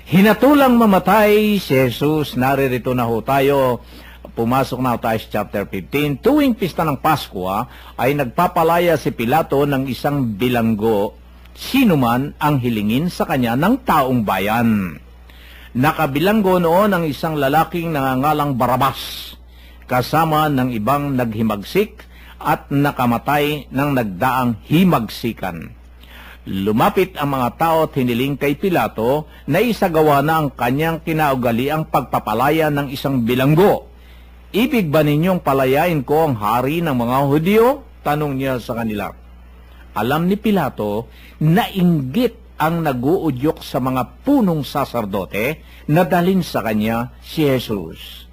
Hinatulang mamatay si Jesus. Naririto na ho tayo. Pumasok na tayo sa chapter 15. Tuwing pista ng Pasko ay nagpapalaya si Pilato ng isang bilanggo, sino man ang hilingin sa kanya ng taong bayan. Nakabilanggo noon ang isang lalaking nangangalang Barabas, kasama ng ibang naghimagsik at nakamatay ng nagdaang himagsikan. Lumapit ang mga tao at hiniling kay Pilato na isagawa na ang kanyang kinaugaliang pagpapalaya ng isang bilanggo. Ibig ba ninyong palayain ko ang hari ng mga Hudyo? Tanong niya sa kanila. Alam ni Pilato na inggit ang naguudyok sa mga punong saserdote na dalhin sa kanya si Jesus.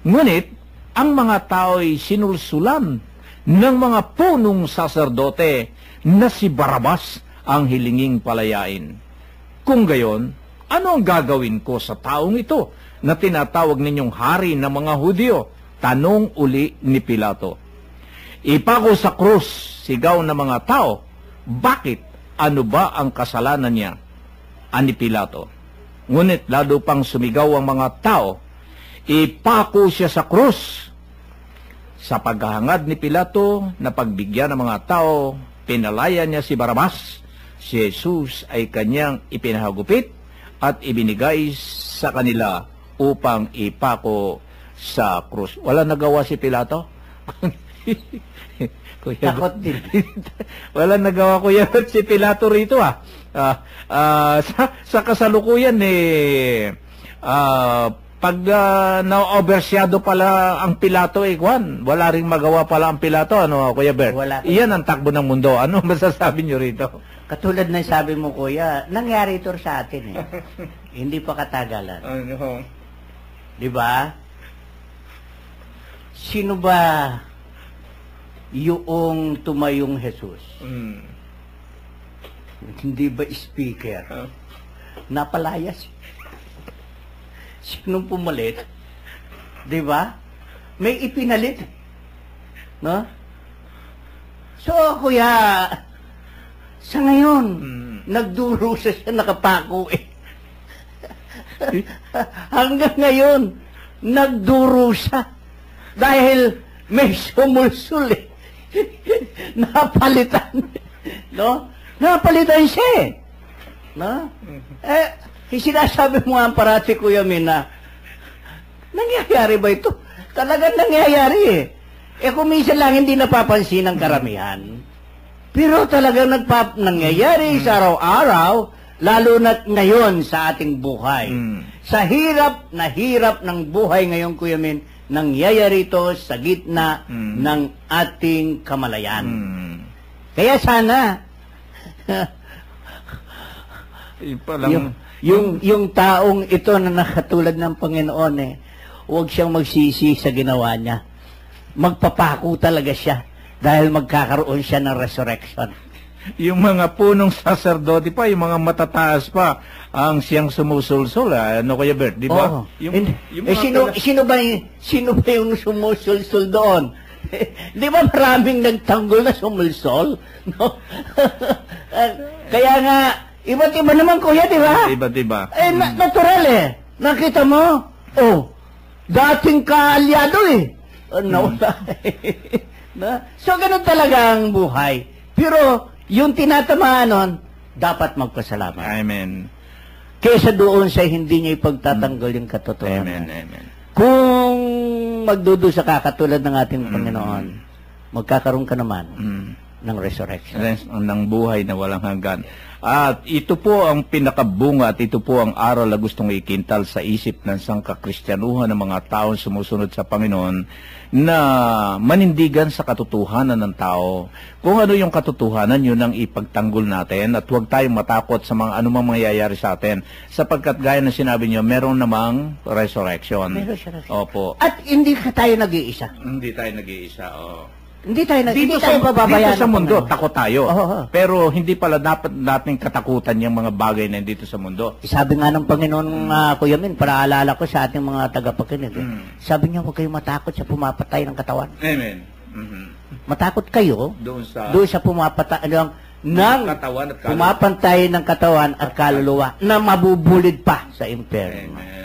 Ngunit, ang mga tao ay sinulsulan ng mga punong saserdote na si Barabas ang hilinging palayain. Kung gayon, ano ang gagawin ko sa taong ito na tinatawag ninyong hari ng mga Hudyo? Tanong uli ni Pilato. Ipako sa krus, sigaw ng mga tao. Bakit? Ano ba ang kasalanan niya? Ani Pilato. Ngunit lalo pang sumigaw ang mga tao. Ipako siya sa krus. Sa paghahangad ni Pilato na pagbigyan ng mga tao, pinalaya niya si Barabas. Si Jesus ay kanyang ipinahagupit at ibinigay sa kanila upang ipako sa krus. Wala nagawa si Pilato? Kuya, takot din. wala nagawa Kuya si Pilato rito sa kasalukuyan pag na-oversyado pala ang Pilato Juan, wala ring magawa pala ang Pilato, ano Kuya Bert? Wala. Iyan ang takbo ng mundo. Ano masasabi niyo rito? Katulad ng sabi mo, Kuya, nangyari ito sa atin Hindi pa katagalan. Ano? Di ba? Sino ba yung tumayong Jesus? Hindi ba speaker? Napalayas. Sinong pumalit? Di ba? May ipinalit. No? So, Kuya, sa ngayon, nagdurusa siya, nakapako Hanggang ngayon, nagdurusa. Dahil may sumulsul Napalitan. No? Napalitan siya No? Sinasabi mo nga parati, Kuya Mina, nangyayari ba ito? Talagang nangyayari kung minsan lang hindi napapansin ng karamihan. Pero talagang nangyayari sa araw-araw, lalo na ngayon sa ating buhay. Sa hirap ng buhay ngayon, Kuya Min, nangyayari ito sa gitna ng ating kamalayan. Kaya sana, yung taong ito na nakatulad ng Panginoon, huwag siyang magsisi sa ginawa niya. Magpapako talaga siya dahil magkakaroon siya ng resurrection. Yung mga punong saserdote pa, yung mga matataas pa, ang siyang sumusulsul. Ano Kuya Bert, di ba? Oh. Sino ba yung sumusulsul doon? Di ba maraming nagtanggol na sumulsol? No? Kaya nga, iba't iba naman, Kuya, di ba? Iba't iba. Natural Nakita mo? Dating kaalyado nawala. So, ganun talaga ang buhay. Pero, yung tinatamaan nun, dapat magpasalamat. Amen. Kesa doon sa hindi niya ipagtatanggol yung katotohanan. Amen. Kung magdudusa ka katulad ng ating Panginoon, magkakaroon ka naman ng resurrection. Ng buhay na walang hanggan. At ito po ang pinakabunga at ito po ang aral na gustong ikintal sa isip ng sangkakristyanuhan ng mga taong sumusunod sa Panginoon na manindigan sa katotohanan ng tao. Kung ano yung katotohanan, yun ang ipagtanggol natin at huwag tayong matakot sa mga anumang mangyayari sa atin. Sapagkat gaya na sinabi niyo, meron namang resurrection. Meron resurrection. Opo. At hindi tayo nag-iisa. Hindi tayo nag-iisa, Hindi tayo pababayaan. Dito sa mundo, takot tayo. Oo. Pero hindi pala dapat nating katakutan yung mga bagay na dito sa mundo. Sabi nga ng Panginoon, Kuya Min, para alala ko sa ating mga tagapakinig. Sabi niya, huwag kayong matakot sa pumapatay ng katawan. Amen. Matakot kayo doon sa pumapatay, ng katawan at kaluluwa. pumapantay ng katawan at kaluluwa na mabubulid pa sa impyerno. Amen.